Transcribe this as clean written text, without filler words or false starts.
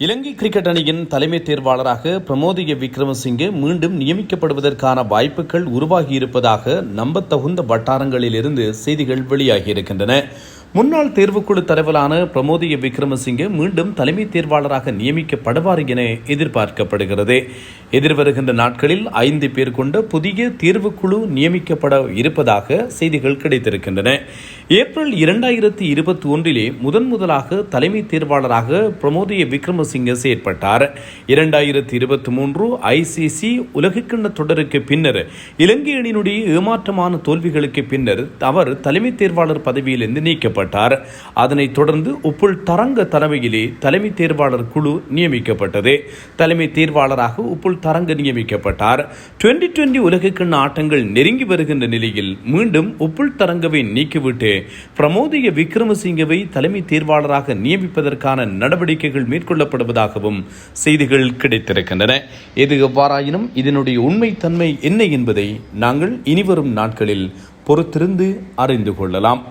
இலங்கை cricket அணியின் தலைமை தேர்வாளராக பிரமோதிய விக்ரமசிங்கே மீண்டும் நியமிக்கப்படுவதற்கான வாய்ப்புகள் உருவாகியிருப்பதாக நம்பத்தகுந்த வட்டாரங்களிலிருந்து செய்திகள் வெளியாகியிருக்கின்றன. முன்னாள் தேர்வுக்குழு தலைவரான பிரமோதிய விக்ரமசிங்கே மீண்டும் தலைமை தேர்வாளராக நியமிக்கப்படுவார் என எதிர்பார்க்கப்படுகிறது. எதிர்வருகின்ற நாட்களில் 5 பேர் கொண்ட புதிய தேர்வுக்குழு நியமிக்கப்பட இருப்பதாக செய்திகள் கிடைத்திருக்கின்றன. ஏப்ரல் 2021 முதலாக தலைமை தேர்வாளராக பிரமோதிய விக்ரமசிங்கே செயற்பட்டார். 2023 ICC உலகக்கிண்ண தொடருக்கு பின்னர் இலங்கை அணியினுடைய ஏமாற்றமான தோல்விகளுக்கு பின்னர் அவர் தலைமை தேர்வாளர் பதவியிலிருந்து நீக்கப்பட்டார். அதனைத் தொடர்ந்து உப்புல் தரங்க தலைமையிலே தலைமை தேர்வாளர் குழு நியமிக்கப்பட்டது. தலைமை தேர்வாளராக உப்புல் தரங்க நியமிக்கப்பட்டார். 2020 உலகக்கிண்ண ஆட்டங்கள் நெருங்கி வருகின்ற நிலையில் மீண்டும் உப்புல் தரங்கவை நீக்கிவிட்டு பிரமோதிய விக்ரமசிங்கவை தலைமை தேர்வாளராக நியமிப்பதற்கான நடவடிக்கைகள் மேற்கொள்ளப்படுவதாகவும் செய்திகள் கிடைத்திருக்கின்றன. எது எவ்வாறாயினும் இதனுடைய உண்மைத்தன்மை என்ன என்பதை நாங்கள் இனிவரும் நாட்களில் பொறுத்திருந்து அறிந்து கொள்ளலாம்.